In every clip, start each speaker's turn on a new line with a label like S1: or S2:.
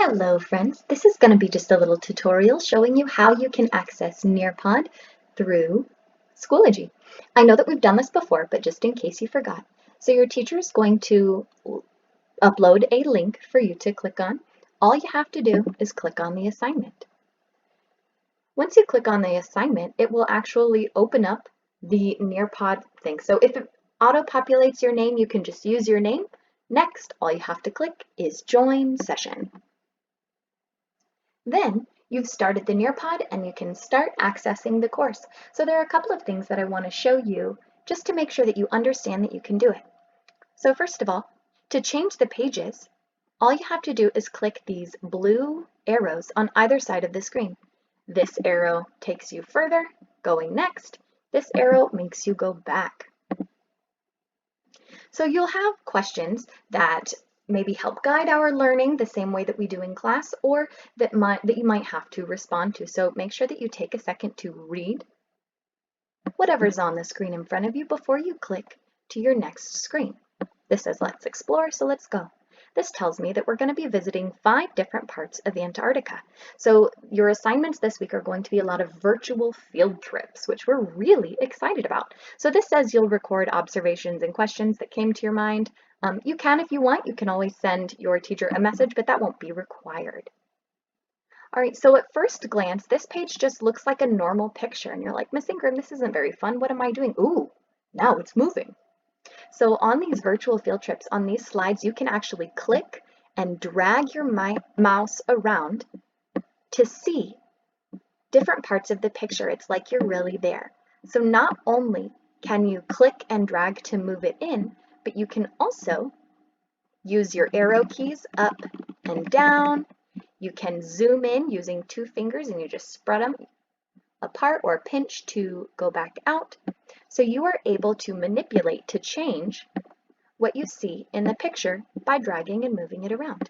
S1: Hello friends, this is going to be just a little tutorial showing you how you can access Nearpod through Schoology. I know that we've done this before, but just in case you forgot. So your teacher is going to upload a link for you to click on. All you have to do is click on the assignment. Once you click on the assignment, it will actually open up the Nearpod thing. So if it auto-populates your name, you can just use your name. Next, all you have to click is Join Session. Then you've started the Nearpod and you can start accessing the course. So there are a couple of things that I want to show you just to make sure that you understand that you can do it. So first of all, to change the pages, all you have to do is click these blue arrows on either side of the screen. This arrow takes you further, going next. This arrow makes you go back. So you'll have questions that maybe help guide our learning the same way that we do in class, or that you might have to respond to. So make sure that you take a second to read whatever's on the screen in front of you before you click to your next screen. This says let's explore, so let's go. This tells me that we're going to be visiting 5 different parts of Antarctica. So your assignments this week are going to be a lot of virtual field trips, which we're really excited about. So this says you'll record observations and questions that came to your mind. You can, if you want, you can always send your teacher a message, but that won't be required. All right, so at first glance, this page just looks like a normal picture, and you're like, Miss Ingram, this isn't very fun. What am I doing? Ooh, now it's moving. So on these virtual field trips, on these slides, you can actually click and drag your mouse around to see different parts of the picture. It's like you're really there. So not only can you click and drag to move it in, but you can also use your arrow keys up and down. You can zoom in using 2 fingers and you just spread them apart or pinch to go back out. So you are able to manipulate to change what you see in the picture by dragging and moving it around.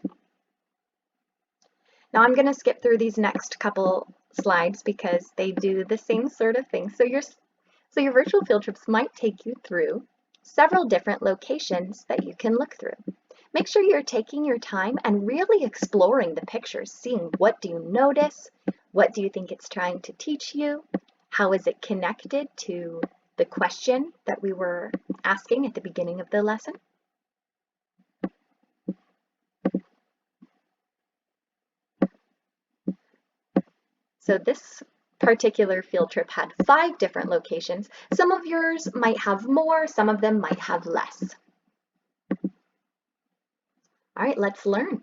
S1: Now I'm going to skip through these next couple slides because they do the same sort of thing. So your virtual field trips might take you through several different locations that you can look through. Make sure you're taking your time and really exploring the pictures, seeing what do you notice, what do you think it's trying to teach you, how is it connected to the question that we were asking at the beginning of the lesson. So this particular field trip had 5 different locations. Some of yours might have more, some of them might have less. All right, let's learn.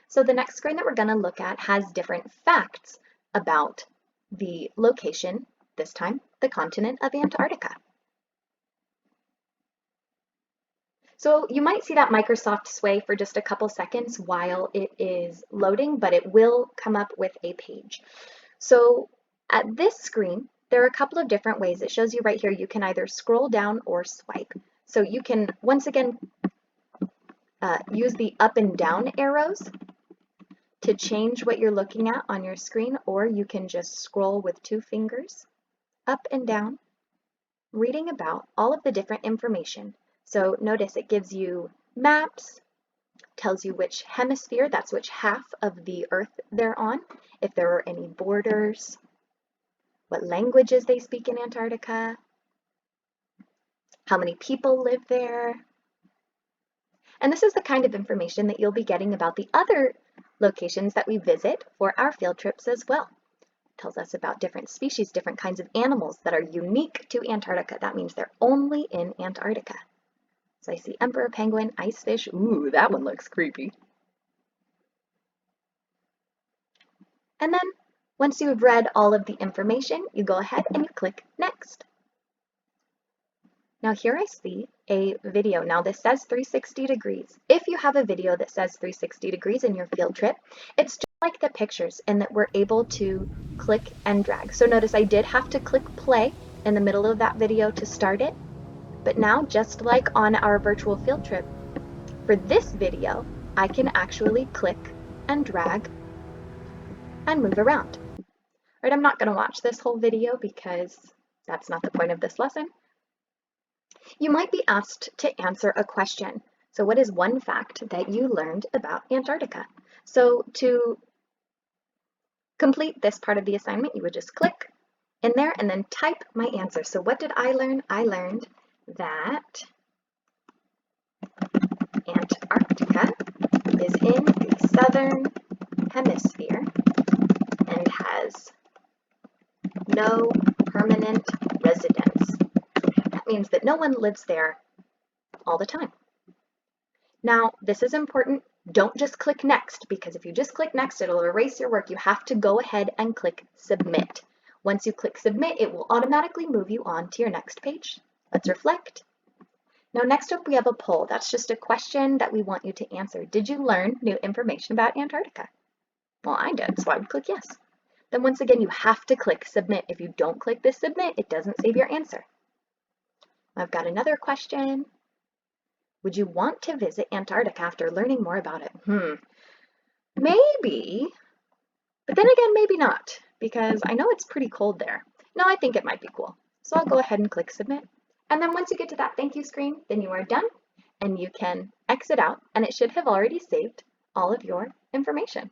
S1: So the next screen that we're going to look at has different facts about the location, this time the continent of Antarctica. So you might see that Microsoft sway for just a couple seconds while it is loading, but it will come up with a page. So at this screen, there are a couple of different ways. It shows you right here, you can either scroll down or swipe. So you can, once again, use the up and down arrows to change what you're looking at on your screen, or you can just scroll with 2 fingers up and down, reading about all of the different information. So notice it gives you maps, tells you which hemisphere, that's which half of the Earth they're on, if there are any borders, what languages they speak in Antarctica, how many people live there. And this is the kind of information that you'll be getting about the other locations that we visit for our field trips as well. It tells us about different species, different kinds of animals that are unique to Antarctica. That means they're only in Antarctica. So I see emperor penguin, ice fish. Ooh, that one looks creepy. And then once you've read all of the information, you go ahead and you click next. Now here I see a video. Now this says 360 degrees. If you have a video that says 360 degrees in your field trip, it's just like the pictures in that we're able to click and drag. So notice I did have to click play in the middle of that video to start it. But now, just like on our virtual field trip, for this video, I can actually click and drag and move around. All right, I'm not going to watch this whole video because that's not the point of this lesson. You might be asked to answer a question. So what is one fact that you learned about Antarctica? So to complete this part of the assignment, you would just click in there and then type my answer. So what did I learn? I learned that Antarctica is in the southern hemisphere and has no permanent residents. That means that no one lives there all the time. Now, this is important. Don't just click next, because if you just click next, it'll erase your work. You have to go ahead and click submit. Once you click submit, it will automatically move you on to your next page. Let's reflect. Now, next up, we have a poll. That's just a question that we want you to answer. Did you learn new information about Antarctica? Well, I did, so I would click yes. Then once again, you have to click submit. If you don't click this submit, it doesn't save your answer. I've got another question. Would you want to visit Antarctica after learning more about it? Maybe, but then again, maybe not, because I know it's pretty cold there. No, I think it might be cool. So I'll go ahead and click submit. And then once you get to that thank you screen, then you are done and you can exit out, and it should have already saved all of your information.